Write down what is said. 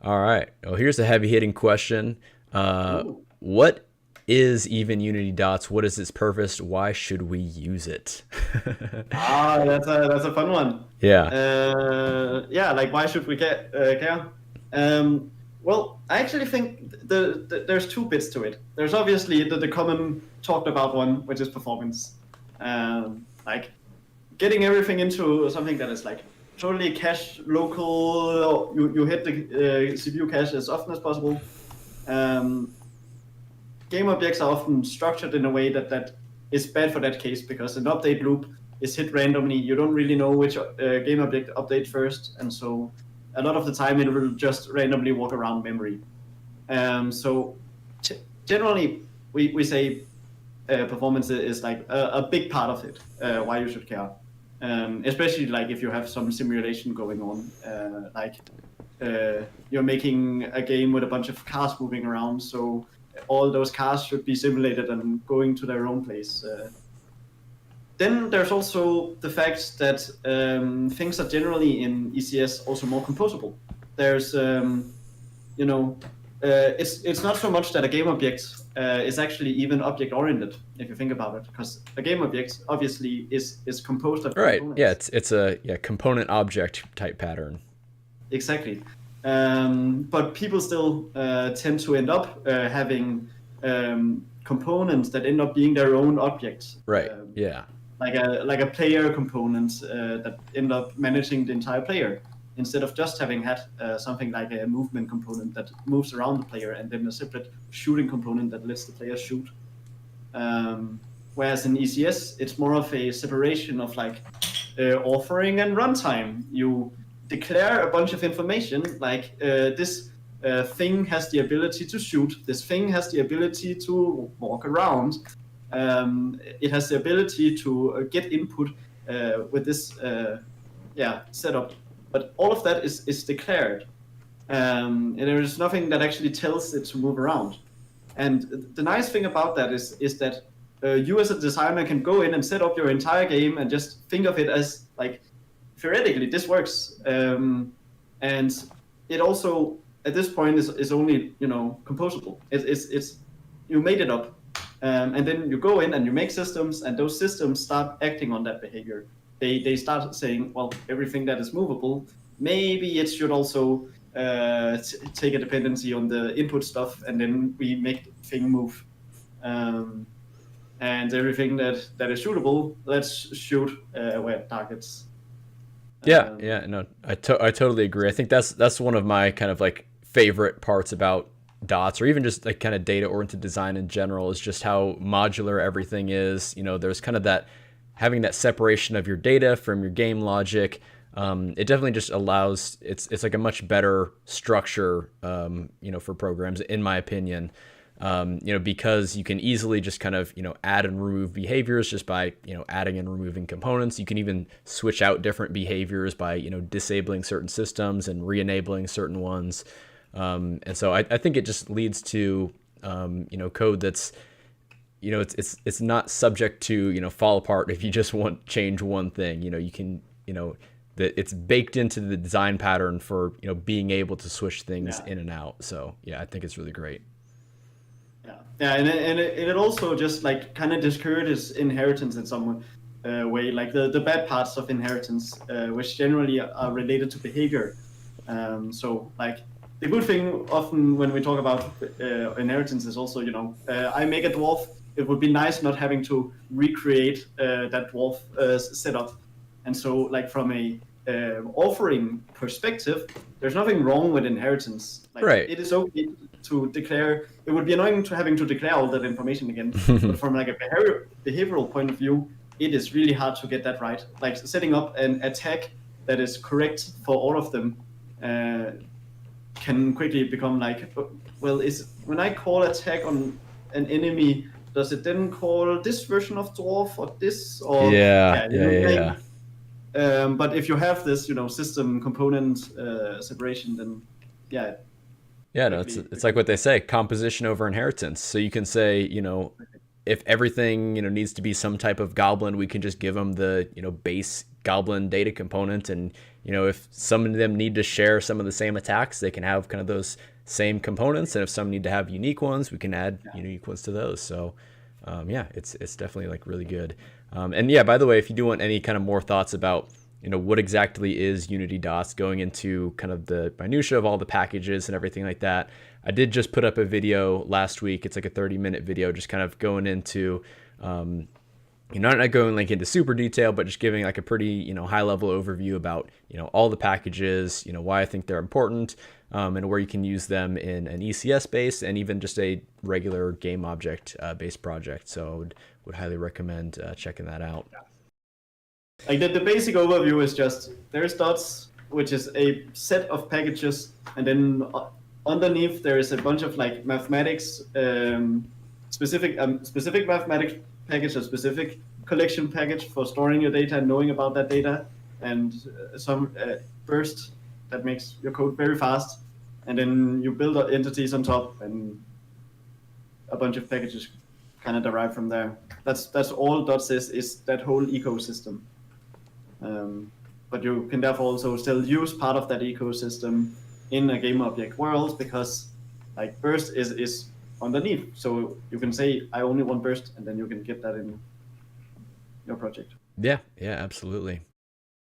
All right. Well, here's a heavy hitting question. Ooh. What is even Unity dots? What is its purpose? Why should we use it? That's a fun one. Yeah. Yeah, like why should we care? Um, well, I actually think there's two bits to it. There's obviously the common talked about one, which is performance. Like getting everything into something that is like totally cache local. You hit the CPU cache as often as possible. Um, Game objects are often structured in a way that is bad for that case because an update loop is hit randomly. You don't really know which game object updates first, and so a lot of the time it will just randomly walk around memory. So generally, we say performance is like a big part of it. Why you should care, especially like if you have some simulation going on, you're making a game with a bunch of cars moving around, so all those cars should be simulated and going to their own place. Then there's also the fact that things are generally in ECS also more composable. There's, you know, it's not so much that a game object is actually even object oriented if you think about it, because a game object obviously is composed of All right. Yeah. components. It's a component object type pattern. Exactly. But people still tend to end up having components that end up being their own objects, Right. Yeah. like a player component that end up managing the entire player instead of just having had something like a movement component that moves around the player and then a separate shooting component that lets the player shoot. Whereas in ECS, it's more of a separation of like authoring and runtime. You declare a bunch of information like this thing has the ability to shoot, this thing has the ability to walk around, it has the ability to get input with this setup. But all of that is declared. And there is nothing that actually tells it to move around. And the nice thing about that is that you as a designer can go in and set up your entire game and just think of it as like theoretically this works, and it also at this point is only composable. It's you made it up, and then you go in and you make systems, and those systems start acting on that behavior. They start saying, well, everything that is movable, maybe it should also take a dependency on the input stuff, and then we make the thing move. And everything that is shootable, let's shoot where it targets. Yeah. Um, Yeah. No, I totally agree. I think that's one of my kind of like favorite parts about dots, or even just like kind of data oriented design in general, is just how modular everything is. There's kind of that having that separation of your data from your game logic. It definitely just allows it's like a much better structure, for programs, in my opinion. Because you can easily just kind of, add and remove behaviors just by, adding and removing components. You can even switch out different behaviors by, disabling certain systems and re-enabling certain ones. And so I think it just leads to, code that's, it's not subject to, fall apart if you just want change one thing. You can, that it's baked into the design pattern for, being able to switch things yeah, in and out. So yeah, I think it's really great. yeah, and it also just like kind of discourages inheritance in some way, like the bad parts of inheritance, which generally are related to behavior. So like the good thing often when we talk about inheritance is also, I make a dwarf. It would be nice not having to recreate that dwarf setup. And so, like from a offering perspective, there's nothing wrong with inheritance. Like Right. it is okay to declare. It would be annoying to having to declare all that information again. But from like a behavioral point of view, it is really hard to get that right. Like setting up an attack that is correct for all of them uh, can quickly become like, well, is when I call attack on an enemy, does it then call this version of dwarf or this or Yeah, yeah, yeah, yeah, yeah. but if you have this, system component separation, then yeah, it Yeah, no, it's quickly it's like becomes what they say, composition over inheritance. So you can say, if everything, needs to be some type of goblin, we can just give them the, base Goblin data component, and if some of them need to share some of the same attacks, they can have kind of those same components, and if some need to have unique ones, we can add unique ones to those. So yeah, it's definitely like really good. And yeah, by the way, if you do want any kind of more thoughts about what exactly is Unity Dots, going into kind of the minutia of all the packages and everything like that, I did just put up a video last week. It's like a 30-minute video, just kind of going into not going like into super detail, but just giving like a pretty high level overview about all the packages, why I think they're important, and where you can use them in an ECS based and even just a regular game object based project. So would highly recommend checking that out. Like the basic overview is just there's dots, which is a set of packages, and then underneath there is a bunch of like mathematics specific mathematics package, a specific collection package for storing your data and knowing about that data, and some burst that makes your code very fast, and then you build entities on top, and a bunch of packages kind of derive from there. That's all Dots is that whole ecosystem. But you can therefore also still use part of that ecosystem in a game object world, because like burst is underneath. So you can say, I only want burst, and then you can get that in your project. Yeah, absolutely.